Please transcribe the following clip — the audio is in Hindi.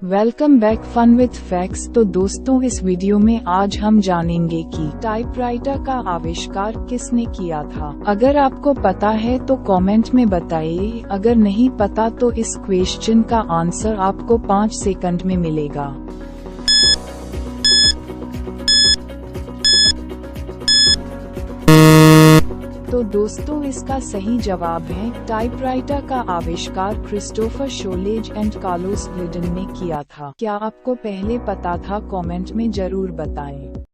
Welcome back fun with facts. तो दोस्तों, इस वीडियो में आज हम जानेंगे कि टाइपराइटर का आविष्कार किसने किया था। अगर आपको पता है तो कमेंट में बताइए, अगर नहीं पता तो इस क्वेश्चन का आंसर आपको 5 सेकंड में मिलेगा। तो दोस्तों, इसका सही जवाब है टाइपराइटर का आविष्कार क्रिस्टोफर शोलेज एंड कार्लोस लिडन ने किया था। क्या आपको पहले पता था? कमेंट में जरूर बताएं।